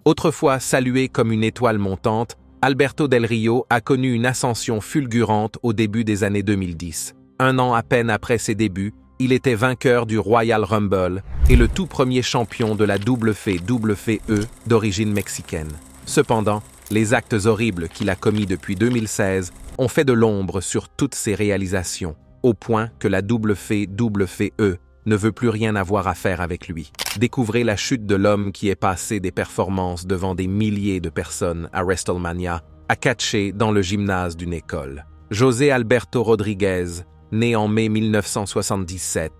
Autrefois salué comme une étoile montante, Alberto Del Rio a connu une ascension fulgurante au début des années 2010. Un an à peine après ses débuts, il était vainqueur du Royal Rumble et le tout premier champion de la WWE d'origine mexicaine. Cependant, les actes horribles qu'il a commis depuis 2016 ont fait de l'ombre sur toutes ses réalisations, au point que la WWE ne veut plus rien avoir à faire avec lui. Découvrez la chute de l'homme qui est passé des performances devant des milliers de personnes à WrestleMania à catcher dans le gymnase d'une école. José Alberto Rodríguez, né en mai 1977,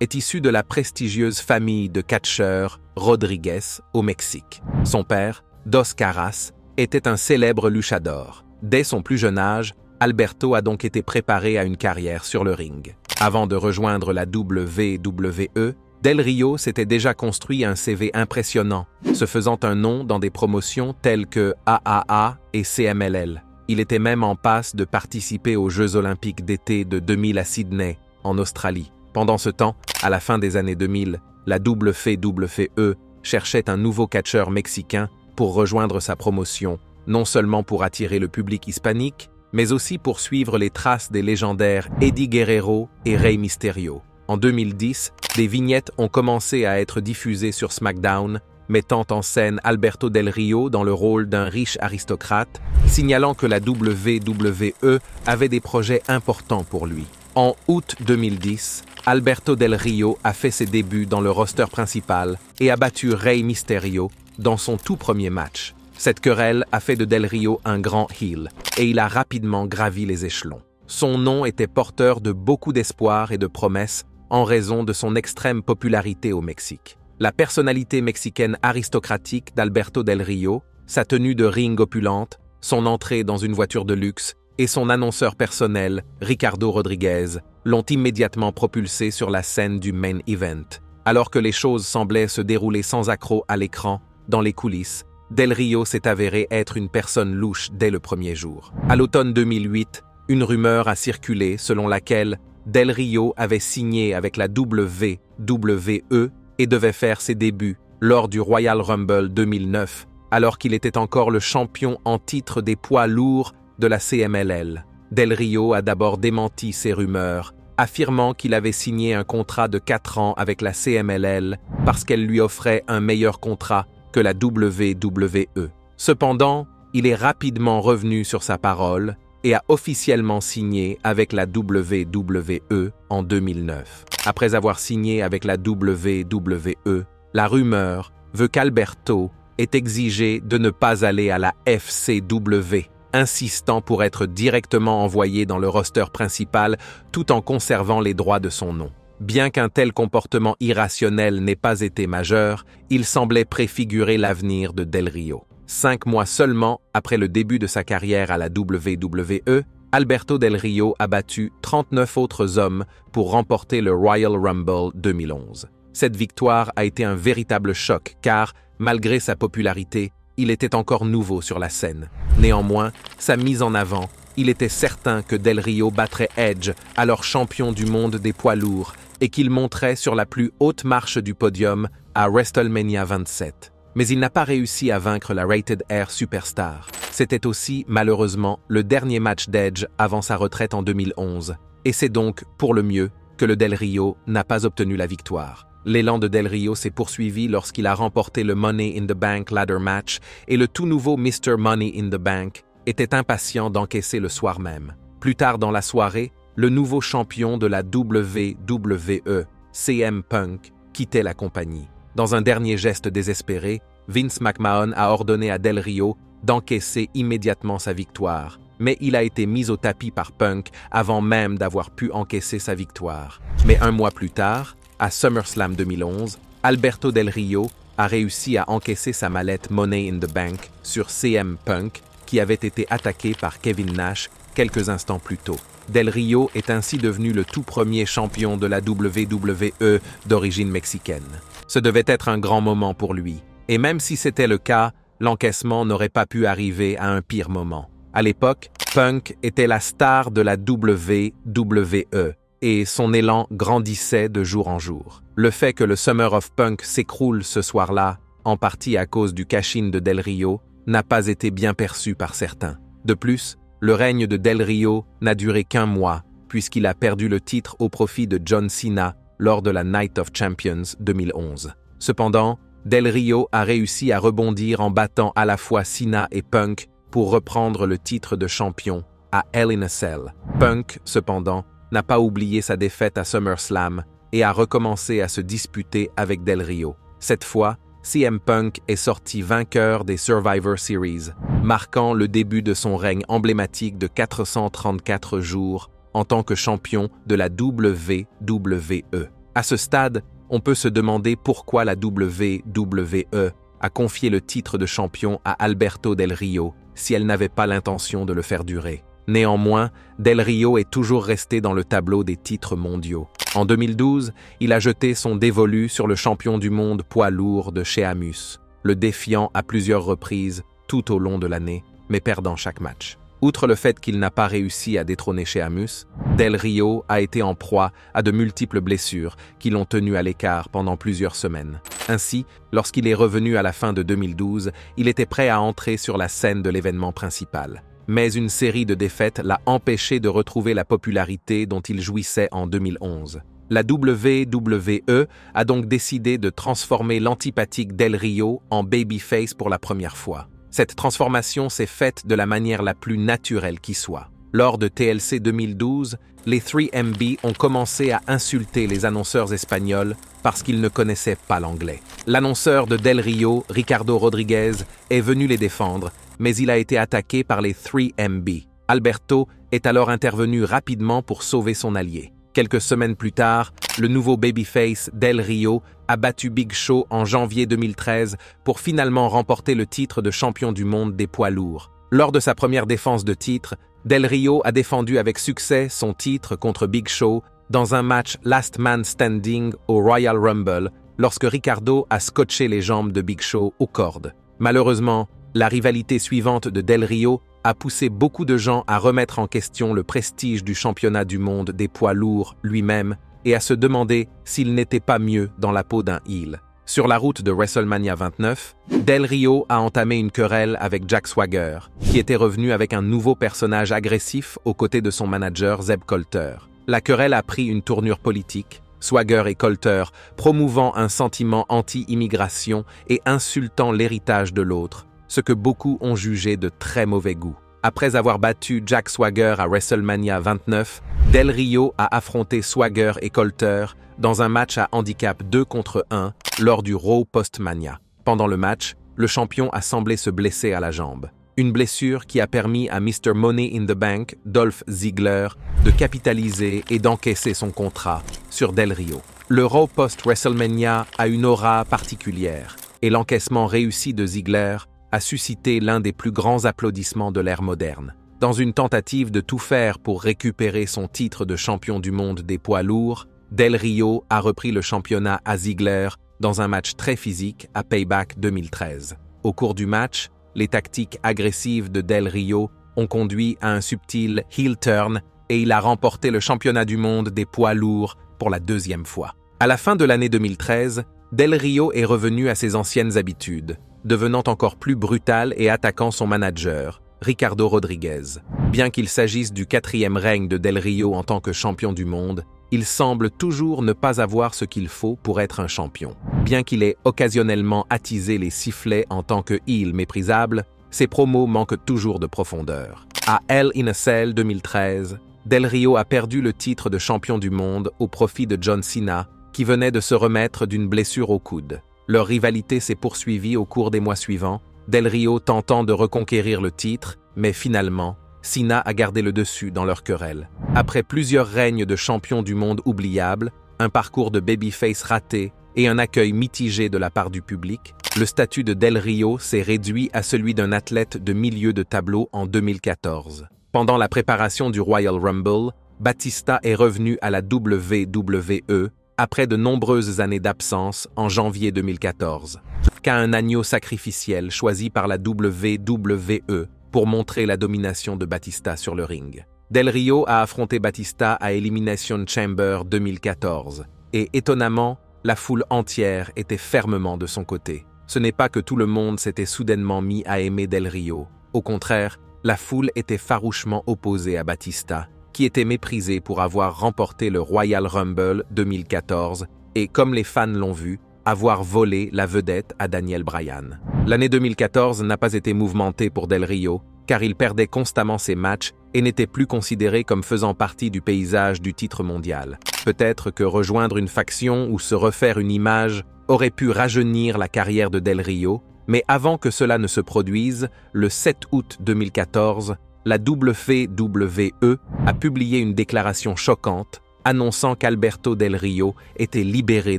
est issu de la prestigieuse famille de catcheurs Rodríguez au Mexique. Son père, Dos Caras, était un célèbre luchador. Dès son plus jeune âge, Alberto a donc été préparé à une carrière sur le ring. Avant de rejoindre la WWE, Del Rio s'était déjà construit un CV impressionnant, se faisant un nom dans des promotions telles que AAA et CMLL. Il était même en passe de participer aux Jeux olympiques d'été de 2000 à Sydney, en Australie. Pendant ce temps, à la fin des années 2000, la WWE cherchait un nouveau catcheur mexicain pour rejoindre sa promotion, non seulement pour attirer le public hispanique, mais aussi pour suivre les traces des légendaires Eddie Guerrero et Rey Mysterio. En 2010, des vignettes ont commencé à être diffusées sur SmackDown, mettant en scène Alberto Del Rio dans le rôle d'un riche aristocrate, signalant que la WWE avait des projets importants pour lui. En août 2010, Alberto Del Rio a fait ses débuts dans le roster principal et a battu Rey Mysterio dans son tout premier match. Cette querelle a fait de Del Rio un grand heel, et il a rapidement gravi les échelons. Son nom était porteur de beaucoup d'espoir et de promesses en raison de son extrême popularité au Mexique. La personnalité mexicaine aristocratique d'Alberto Del Rio, sa tenue de ring opulente, son entrée dans une voiture de luxe et son annonceur personnel, Ricardo Rodríguez, l'ont immédiatement propulsé sur la scène du main event. Alors que les choses semblaient se dérouler sans accroc à l'écran, dans les coulisses, Del Rio s'est avéré être une personne louche dès le premier jour. À l'automne 2008, une rumeur a circulé selon laquelle Del Rio avait signé avec la WWE et devait faire ses débuts lors du Royal Rumble 2009, alors qu'il était encore le champion en titre des poids lourds de la CMLL. Del Rio a d'abord démenti ces rumeurs, affirmant qu'il avait signé un contrat de 4 ans avec la CMLL parce qu'elle lui offrait un meilleur contrat que la WWE. Cependant, il est rapidement revenu sur sa parole et a officiellement signé avec la WWE en 2009. Après avoir signé avec la WWE, la rumeur veut qu'Alberto ait exigé de ne pas aller à la FCW, insistant pour être directement envoyé dans le roster principal tout en conservant les droits de son nom. Bien qu'un tel comportement irrationnel n'ait pas été majeur, il semblait préfigurer l'avenir de Del Rio. 5 mois seulement après le début de sa carrière à la WWE, Alberto Del Rio a battu 39 autres hommes pour remporter le Royal Rumble 2011. Cette victoire a été un véritable choc car, malgré sa popularité, il était encore nouveau sur la scène. Néanmoins, sa mise en avant, il était certain que Del Rio battrait Edge, alors champion du monde des poids lourds, et qu'il monterait sur la plus haute marche du podium à WrestleMania 27. Mais il n'a pas réussi à vaincre la Rated R Superstar. C'était aussi, malheureusement, le dernier match d'Edge avant sa retraite en 2011. Et c'est donc, pour le mieux, que le Del Rio n'a pas obtenu la victoire. L'élan de Del Rio s'est poursuivi lorsqu'il a remporté le Money in the Bank Ladder Match et le tout nouveau Mr. Money in the Bank était impatient d'encaisser le soir même. Plus tard dans la soirée, le nouveau champion de la WWE, CM Punk, quittait la compagnie. Dans un dernier geste désespéré, Vince McMahon a ordonné à Del Rio d'encaisser immédiatement sa victoire, mais il a été mis au tapis par Punk avant même d'avoir pu encaisser sa victoire. Mais un mois plus tard, à SummerSlam 2011, Alberto Del Rio a réussi à encaisser sa mallette Money in the Bank sur CM Punk, qui avait été attaqué par Kevin Nash quelques instants plus tôt. Del Rio est ainsi devenu le tout premier champion de la WWE d'origine mexicaine. Ce devait être un grand moment pour lui, et même si c'était le cas, l'encaissement n'aurait pas pu arriver à un pire moment. À l'époque, Punk était la star de la WWE, et son élan grandissait de jour en jour. Le fait que le Summer of Punk s'écroule ce soir-là en partie à cause du cash-in de Del Rio, n'a pas été bien perçu par certains. De plus, le règne de Del Rio n'a duré qu'1 mois, puisqu'il a perdu le titre au profit de John Cena lors de la Night of Champions 2011. Cependant, Del Rio a réussi à rebondir en battant à la fois Cena et Punk pour reprendre le titre de champion à Hell in a Cell. Punk, cependant, n'a pas oublié sa défaite à SummerSlam et a recommencé à se disputer avec Del Rio. Cette fois, CM Punk est sorti vainqueur des Survivor Series, marquant le début de son règne emblématique de 434 jours en tant que champion de la WWE. À ce stade, on peut se demander pourquoi la WWE a confié le titre de champion à Alberto Del Rio si elle n'avait pas l'intention de le faire durer. Néanmoins, Del Rio est toujours resté dans le tableau des titres mondiaux. En 2012, il a jeté son dévolu sur le champion du monde poids lourd de Sheamus, le défiant à plusieurs reprises tout au long de l'année, mais perdant chaque match. Outre le fait qu'il n'a pas réussi à détrôner Sheamus, Del Rio a été en proie à de multiples blessures qui l'ont tenu à l'écart pendant plusieurs semaines. Ainsi, lorsqu'il est revenu à la fin de 2012, il était prêt à entrer sur la scène de l'événement principal. Mais une série de défaites l'a empêché de retrouver la popularité dont il jouissait en 2011. La WWE a donc décidé de transformer l'antipathique Del Rio en babyface pour la première fois. Cette transformation s'est faite de la manière la plus naturelle qui soit. Lors de TLC 2012, les 3MB ont commencé à insulter les annonceurs espagnols parce qu'ils ne connaissaient pas l'anglais. L'annonceur de Del Rio, Ricardo Rodriguez, est venu les défendre, mais il a été attaqué par les 3MB. Alberto est alors intervenu rapidement pour sauver son allié. Quelques semaines plus tard, le nouveau babyface Del Rio a battu Big Show en janvier 2013 pour finalement remporter le titre de champion du monde des poids lourds. Lors de sa première défense de titre, Del Rio a défendu avec succès son titre contre Big Show dans un match Last Man Standing au Royal Rumble lorsque Ricardo a scotché les jambes de Big Show aux cordes. Malheureusement, la rivalité suivante de Del Rio a poussé beaucoup de gens à remettre en question le prestige du championnat du monde des poids lourds lui-même et à se demander s'il n'était pas mieux dans la peau d'un heel. Sur la route de WrestleMania 29, Del Rio a entamé une querelle avec Jack Swagger, qui était revenu avec un nouveau personnage agressif aux côtés de son manager Zeb Colter. La querelle a pris une tournure politique, Swagger et Colter promouvant un sentiment anti-immigration et insultant l'héritage de l'autre, ce que beaucoup ont jugé de très mauvais goût. Après avoir battu Jack Swagger à WrestleMania 29, Del Rio a affronté Swagger et Colter dans un match à handicap 2 contre 1 lors du Raw Post-Mania. Pendant le match, le champion a semblé se blesser à la jambe. Une blessure qui a permis à Mr. Money in the Bank, Dolph Ziggler, de capitaliser et d'encaisser son contrat sur Del Rio. Le Raw Post-WrestleMania a une aura particulière et l'encaissement réussi de Ziggler a suscité l'un des plus grands applaudissements de l'ère moderne. Dans une tentative de tout faire pour récupérer son titre de champion du monde des poids lourds, Del Rio a repris le championnat à Ziggler dans un match très physique à Payback 2013. Au cours du match, les tactiques agressives de Del Rio ont conduit à un subtil heel turn et il a remporté le championnat du monde des poids lourds pour la 2e fois. À la fin de l'année 2013, Del Rio est revenu à ses anciennes habitudes, devenant encore plus brutal et attaquant son manager, Ricardo Rodriguez. Bien qu'il s'agisse du 4e règne de Del Rio en tant que champion du monde, il semble toujours ne pas avoir ce qu'il faut pour être un champion. Bien qu'il ait occasionnellement attisé les sifflets en tant que heel méprisable, ses promos manquent toujours de profondeur. À Hell in a Cell 2013, Del Rio a perdu le titre de champion du monde au profit de John Cena, qui venait de se remettre d'une blessure au coude. Leur rivalité s'est poursuivie au cours des mois suivants, Del Rio tentant de reconquérir le titre, mais finalement, Cena a gardé le dessus dans leur querelle. Après plusieurs règnes de champion du monde oubliables, un parcours de babyface raté et un accueil mitigé de la part du public, le statut de Del Rio s'est réduit à celui d'un athlète de milieu de tableau en 2014. Pendant la préparation du Royal Rumble, Batista est revenu à la WWE après de nombreuses années d'absence en janvier 2014, qu'à un agneau sacrificiel choisi par la WWE pour montrer la domination de Batista sur le ring. Del Rio a affronté Batista à Elimination Chamber 2014, et étonnamment, la foule entière était fermement de son côté. Ce n'est pas que tout le monde s'était soudainement mis à aimer Del Rio. Au contraire, la foule était farouchement opposée à Batista, qui était méprisé pour avoir remporté le Royal Rumble 2014 et, comme les fans l'ont vu, avoir volé la vedette à Daniel Bryan. L'année 2014 n'a pas été mouvementée pour Del Rio, car il perdait constamment ses matchs et n'était plus considéré comme faisant partie du paysage du titre mondial. Peut-être que rejoindre une faction ou se refaire une image aurait pu rajeunir la carrière de Del Rio, mais avant que cela ne se produise, le 7 août 2014, la WWE a publié une déclaration choquante annonçant qu'Alberto Del Rio était libéré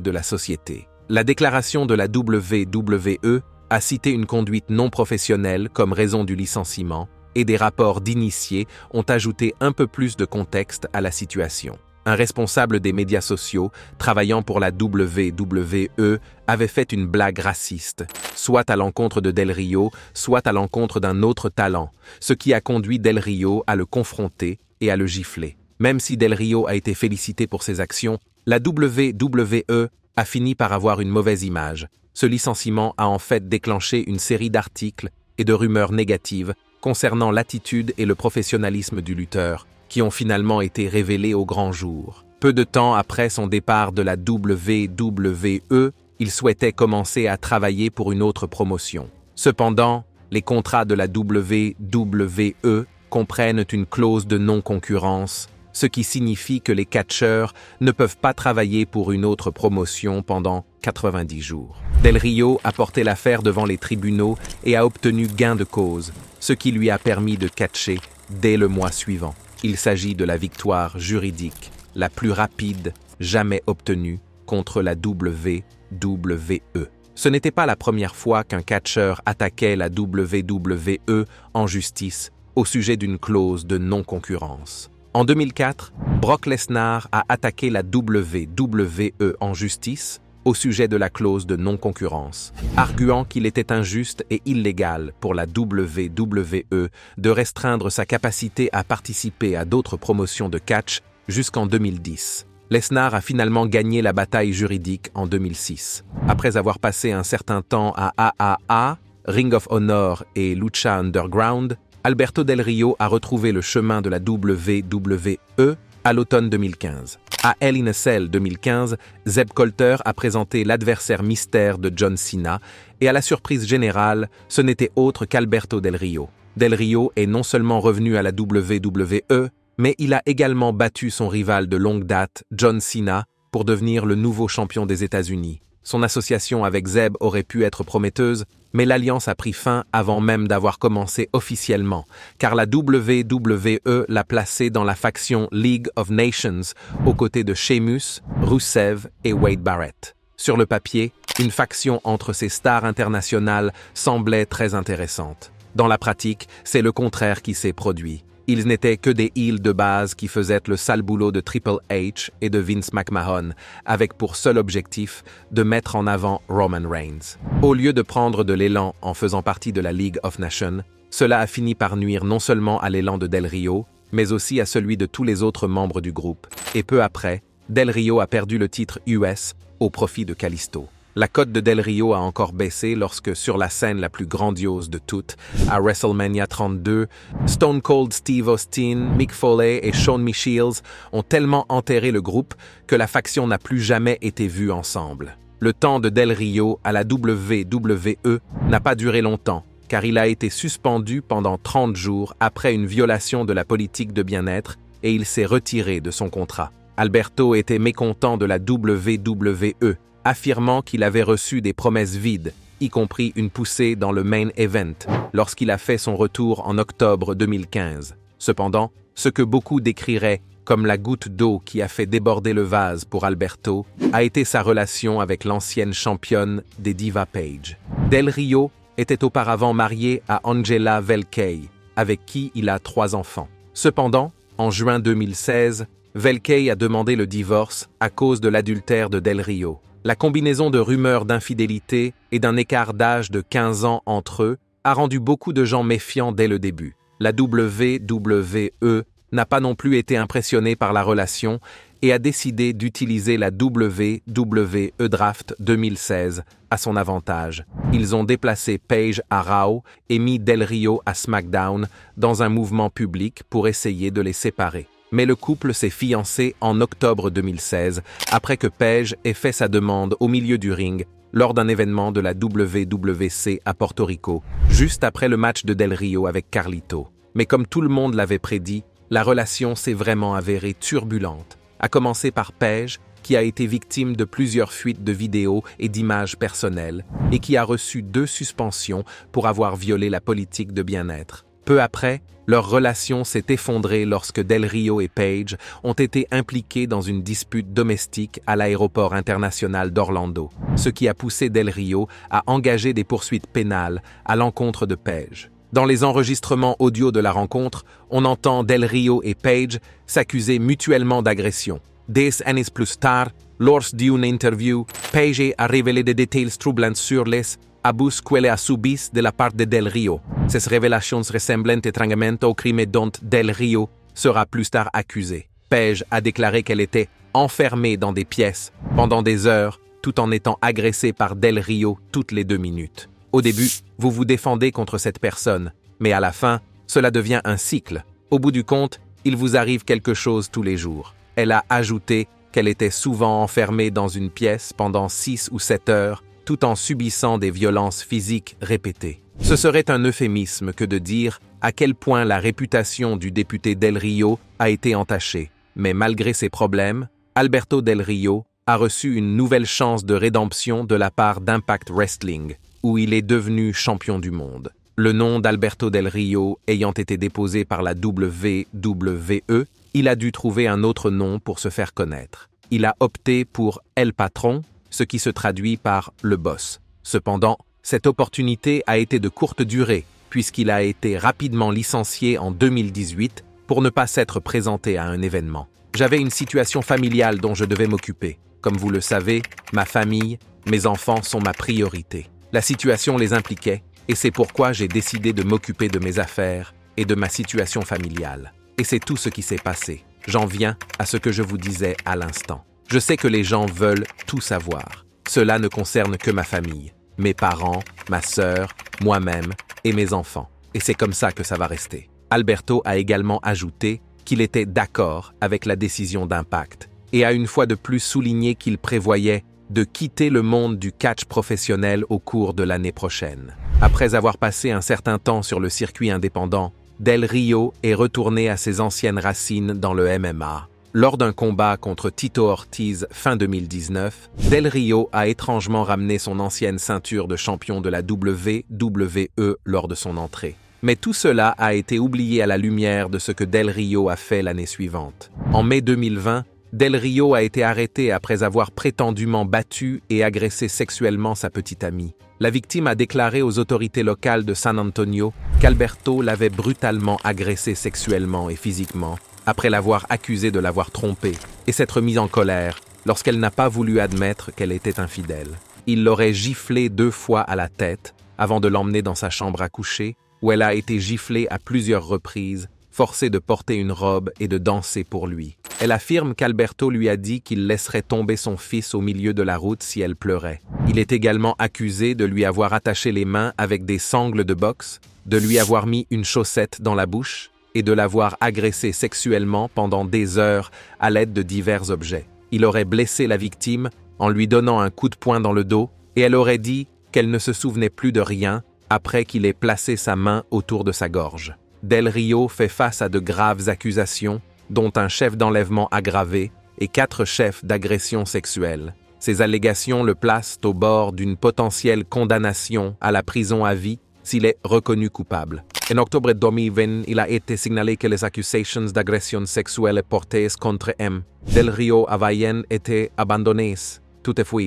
de la société. La déclaration de la WWE a cité une conduite non professionnelle comme raison du licenciement et des rapports d'initiés ont ajouté un peu plus de contexte à la situation. Un responsable des médias sociaux, travaillant pour la WWE, avait fait une blague raciste, soit à l'encontre de Del Rio, soit à l'encontre d'un autre talent, ce qui a conduit Del Rio à le confronter et à le gifler. Même si Del Rio a été félicité pour ses actions, la WWE a fini par avoir une mauvaise image. Ce licenciement a en fait déclenché une série d'articles et de rumeurs négatives concernant l'attitude et le professionnalisme du lutteur, qui ont finalement été révélés au grand jour. Peu de temps après son départ de la WWE, il souhaitait commencer à travailler pour une autre promotion. Cependant, les contrats de la WWE comprennent une clause de non-concurrence, ce qui signifie que les catcheurs ne peuvent pas travailler pour une autre promotion pendant 90 jours. Del Rio a porté l'affaire devant les tribunaux et a obtenu gain de cause, ce qui lui a permis de catcher dès le mois suivant. Il s'agit de la victoire juridique la plus rapide jamais obtenue contre la WWE. Ce n'était pas la première fois qu'un catcheur attaquait la WWE en justice au sujet d'une clause de non-concurrence. En 2004, Brock Lesnar a attaqué la WWE en justice au sujet de la clause de non-concurrence, arguant qu'il était injuste et illégal pour la WWE de restreindre sa capacité à participer à d'autres promotions de catch jusqu'en 2010. Lesnar a finalement gagné la bataille juridique en 2006. Après avoir passé un certain temps à AAA, Ring of Honor et Lucha Underground, Alberto Del Rio a retrouvé le chemin de la WWE à l'automne 2015. À Hell in a Cell 2015, Zeb Colter a présenté l'adversaire mystère de John Cena et à la surprise générale, ce n'était autre qu'Alberto Del Rio. Del Rio est non seulement revenu à la WWE, mais il a également battu son rival de longue date, John Cena, pour devenir le nouveau champion des États-Unis. Son association avec Zeb aurait pu être prometteuse, mais l'alliance a pris fin avant même d'avoir commencé officiellement, car la WWE l'a placé dans la faction League of Nations, aux côtés de Sheamus, Rusev et Wade Barrett. Sur le papier, une faction entre ces stars internationales semblait très intéressante. Dans la pratique, c'est le contraire qui s'est produit. Ils n'étaient que des heels de base qui faisaient le sale boulot de Triple H et de Vince McMahon, avec pour seul objectif de mettre en avant Roman Reigns. Au lieu de prendre de l'élan en faisant partie de la League of Nations, cela a fini par nuire non seulement à l'élan de Del Rio, mais aussi à celui de tous les autres membres du groupe. Et peu après, Del Rio a perdu le titre US au profit de Kalisto. La cote de Del Rio a encore baissé lorsque, sur la scène la plus grandiose de toutes, à WrestleMania 32, Stone Cold Steve Austin, Mick Foley et Shawn Michaels ont tellement enterré le groupe que la faction n'a plus jamais été vue ensemble. Le temps de Del Rio à la WWE n'a pas duré longtemps, car il a été suspendu pendant 30 jours après une violation de la politique de bien-être et il s'est retiré de son contrat. Alberto était mécontent de la WWE, affirmant qu'il avait reçu des promesses vides, y compris une poussée dans le main event, lorsqu'il a fait son retour en octobre 2015. Cependant, ce que beaucoup décriraient comme la goutte d'eau qui a fait déborder le vase pour Alberto a été sa relation avec l'ancienne championne des Diva Page. Del Rio était auparavant marié à Angela Velkay, avec qui il a 3 enfants. Cependant, en juin 2016, Velkay a demandé le divorce à cause de l'adultère de Del Rio. La combinaison de rumeurs d'infidélité et d'un écart d'âge de 15 ans entre eux a rendu beaucoup de gens méfiants dès le début. La WWE n'a pas non plus été impressionnée par la relation et a décidé d'utiliser la WWE Draft 2016 à son avantage. Ils ont déplacé Paige à Raw et mis Del Rio à SmackDown dans un mouvement public pour essayer de les séparer. Mais le couple s'est fiancé en octobre 2016 après que Paige ait fait sa demande au milieu du ring lors d'un événement de la WWC à Porto Rico, juste après le match de Del Rio avec Carlito. Mais comme tout le monde l'avait prédit, la relation s'est vraiment avérée turbulente, à commencer par Paige, qui a été victime de plusieurs fuites de vidéos et d'images personnelles, et qui a reçu 2 suspensions pour avoir violé la politique de bien-être. Peu après, leur relation s'est effondrée lorsque Del Rio et Paige ont été impliqués dans une dispute domestique à l'aéroport international d'Orlando, ce qui a poussé Del Rio à engager des poursuites pénales à l'encontre de Paige. Dans les enregistrements audio de la rencontre, on entend Del Rio et Paige s'accuser mutuellement d'agression. 10 années plus tard, lors d'une interview, Paige a révélé des détails troublants sur les abus qu'elle a subis de la part de Del Rio. Ces révélations ressemblent étrangement au crime dont Del Rio sera plus tard accusé. Paige a déclaré qu'elle était enfermée dans des pièces pendant des heures, tout en étant agressée par Del Rio toutes les 2 minutes. Au début, vous vous défendez contre cette personne, mais à la fin, cela devient un cycle. Au bout du compte, il vous arrive quelque chose tous les jours. Elle a ajouté qu'elle était souvent enfermée dans une pièce pendant 6 ou 7 heures, tout en subissant des violences physiques répétées. Ce serait un euphémisme que de dire à quel point la réputation du député Del Rio a été entachée. Mais malgré ses problèmes, Alberto Del Rio a reçu une nouvelle chance de rédemption de la part d'Impact Wrestling, où il est devenu champion du monde. Le nom d'Alberto Del Rio ayant été déposé par la WWE, il a dû trouver un autre nom pour se faire connaître. Il a opté pour El Patron, ce qui se traduit par le boss. Cependant, cette opportunité a été de courte durée, puisqu'il a été rapidement licencié en 2018 pour ne pas s'être présenté à un événement. J'avais une situation familiale dont je devais m'occuper. Comme vous le savez, ma famille, mes enfants sont ma priorité. La situation les impliquait, et c'est pourquoi j'ai décidé de m'occuper de mes affaires et de ma situation familiale. Et c'est tout ce qui s'est passé. J'en viens à ce que je vous disais à l'instant. Je sais que les gens veulent tout savoir. Cela ne concerne que ma famille, mes parents, ma sœur, moi-même et mes enfants. Et c'est comme ça que ça va rester. Alberto a également ajouté qu'il était d'accord avec la décision d'Impact et a une fois de plus souligné qu'il prévoyait de quitter le monde du catch professionnel au cours de l'année prochaine. Après avoir passé un certain temps sur le circuit indépendant, Del Rio est retourné à ses anciennes racines dans le MMA. Lors d'un combat contre Tito Ortiz fin 2019, Del Rio a étrangement ramené son ancienne ceinture de champion de la WWE lors de son entrée. Mais tout cela a été oublié à la lumière de ce que Del Rio a fait l'année suivante. En mai 2020, Del Rio a été arrêté après avoir prétendument battu et agressé sexuellement sa petite amie. La victime a déclaré aux autorités locales de San Antonio qu'Alberto l'avait brutalement agressé sexuellement et physiquement après l'avoir accusée de l'avoir trompée et s'être mise en colère lorsqu'elle n'a pas voulu admettre qu'elle était infidèle. Il l'aurait giflée 2 fois à la tête avant de l'emmener dans sa chambre à coucher où elle a été giflée à plusieurs reprises, forcée de porter une robe et de danser pour lui. Elle affirme qu'Alberto lui a dit qu'il laisserait tomber son fils au milieu de la route si elle pleurait. Il est également accusé de lui avoir attaché les mains avec des sangles de boxe, de lui avoir mis une chaussette dans la bouche et de l'avoir agressé sexuellement pendant des heures à l'aide de divers objets. Il aurait blessé la victime en lui donnant un coup de poing dans le dos et elle aurait dit qu'elle ne se souvenait plus de rien après qu'il ait placé sa main autour de sa gorge. Del Rio fait face à de graves accusations, dont un chef d'enlèvement aggravé et 4 chefs d'agression sexuelle. Ces allégations le placent au bord d'une potentielle condamnation à la prison à vie s'il est reconnu coupable. En octobre 2020, il a été signalé que les accusations d'agression sexuelle portées contre M. Del Rio avaient été abandonnées. Toutefois,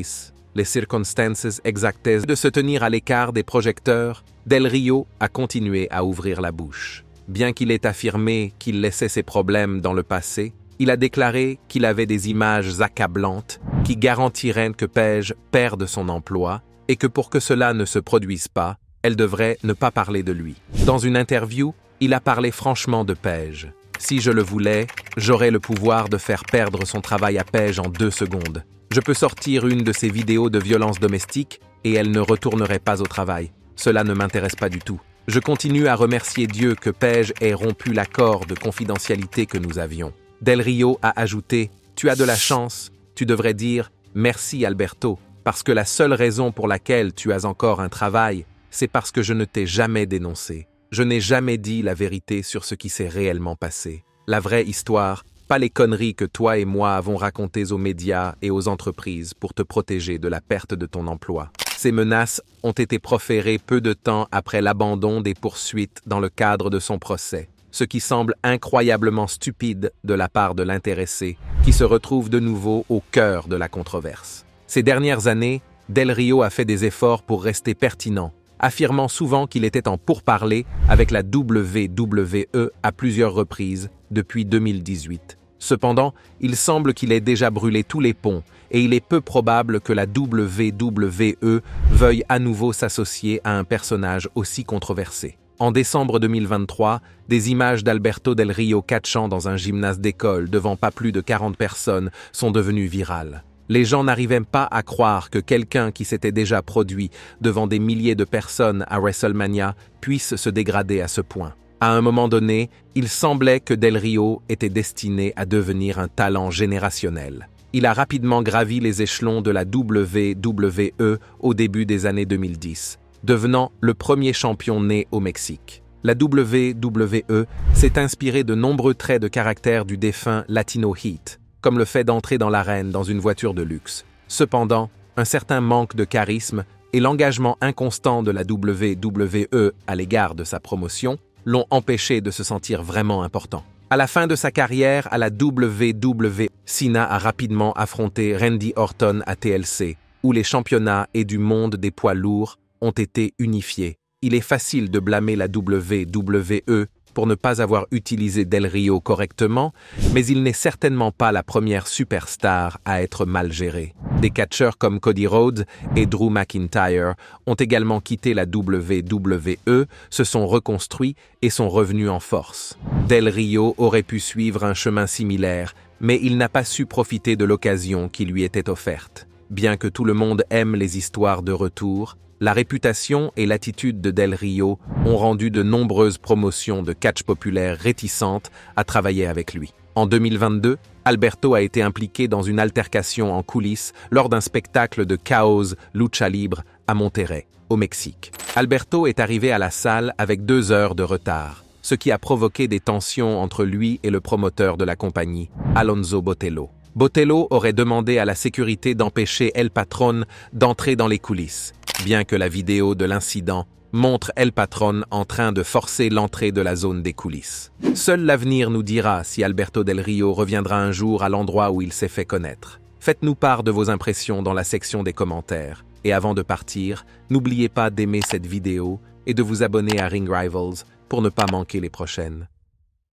les circonstances exactes de se tenir à l'écart des projecteurs, Del Rio a continué à ouvrir la bouche. Bien qu'il ait affirmé qu'il laissait ses problèmes dans le passé, il a déclaré qu'il avait des images accablantes qui garantiraient que Paige perde son emploi et que pour que cela ne se produise pas, elle devrait ne pas parler de lui. Dans une interview, il a parlé franchement de Paige. Si je le voulais, j'aurais le pouvoir de faire perdre son travail à Paige en 2 secondes. Je peux sortir une de ses vidéos de violence domestique et elle ne retournerait pas au travail. Cela ne m'intéresse pas du tout. Je continue à remercier Dieu que Paige ait rompu l'accord de confidentialité que nous avions. Del Rio a ajouté « Tu as de la chance, tu devrais dire « Merci Alberto », parce que la seule raison pour laquelle tu as encore un travail, c'est parce que je ne t'ai jamais dénoncé. Je n'ai jamais dit la vérité sur ce qui s'est réellement passé. La vraie histoire, pas les conneries que toi et moi avons racontées aux médias et aux entreprises pour te protéger de la perte de ton emploi. Ces menaces ont été proférées peu de temps après l'abandon des poursuites dans le cadre de son procès, ce qui semble incroyablement stupide de la part de l'intéressé, qui se retrouve de nouveau au cœur de la controverse. Ces dernières années, Del Rio a fait des efforts pour rester pertinent, affirmant souvent qu'il était en pourparlers avec la WWE à plusieurs reprises depuis 2018. Cependant, il semble qu'il ait déjà brûlé tous les ponts et il est peu probable que la WWE veuille à nouveau s'associer à un personnage aussi controversé. En décembre 2023, des images d'Alberto Del Rio catchant dans un gymnase d'école devant pas plus de 40 personnes sont devenues virales. Les gens n'arrivaient pas à croire que quelqu'un qui s'était déjà produit devant des milliers de personnes à WrestleMania puisse se dégrader à ce point. À un moment donné, il semblait que Del Rio était destiné à devenir un talent générationnel. Il a rapidement gravi les échelons de la WWE au début des années 2010, devenant le premier champion né au Mexique. La WWE s'est inspirée de nombreux traits de caractère du défunt Latino Heat, comme le fait d'entrer dans l'arène dans une voiture de luxe. Cependant, un certain manque de charisme et l'engagement inconstant de la WWE à l'égard de sa promotion l'ont empêché de se sentir vraiment important. À la fin de sa carrière à la WWE, Cena a rapidement affronté Randy Orton à TLC, où les championnats et du monde des poids lourds ont été unifiés. Il est facile de blâmer la WWE pour ne pas avoir utilisé Del Rio correctement, mais il n'est certainement pas la première superstar à être mal gérée. Des catcheurs comme Cody Rhodes et Drew McIntyre ont également quitté la WWE, se sont reconstruits et sont revenus en force. Del Rio aurait pu suivre un chemin similaire, mais il n'a pas su profiter de l'occasion qui lui était offerte. Bien que tout le monde aime les histoires de retour, la réputation et l'attitude de Del Rio ont rendu de nombreuses promotions de catch populaire réticentes à travailler avec lui. En 2022, Alberto a été impliqué dans une altercation en coulisses lors d'un spectacle de Chaos Lucha Libre à Monterrey, au Mexique. Alberto est arrivé à la salle avec 2 heures de retard, ce qui a provoqué des tensions entre lui et le promoteur de la compagnie, Alonzo Botello. Botello aurait demandé à la sécurité d'empêcher El Patron d'entrer dans les coulisses, bien que la vidéo de l'incident montre El Patron en train de forcer l'entrée de la zone des coulisses. Seul l'avenir nous dira si Alberto Del Rio reviendra un jour à l'endroit où il s'est fait connaître. Faites-nous part de vos impressions dans la section des commentaires. Et avant de partir, n'oubliez pas d'aimer cette vidéo et de vous abonner à Ring Rivals pour ne pas manquer les prochaines.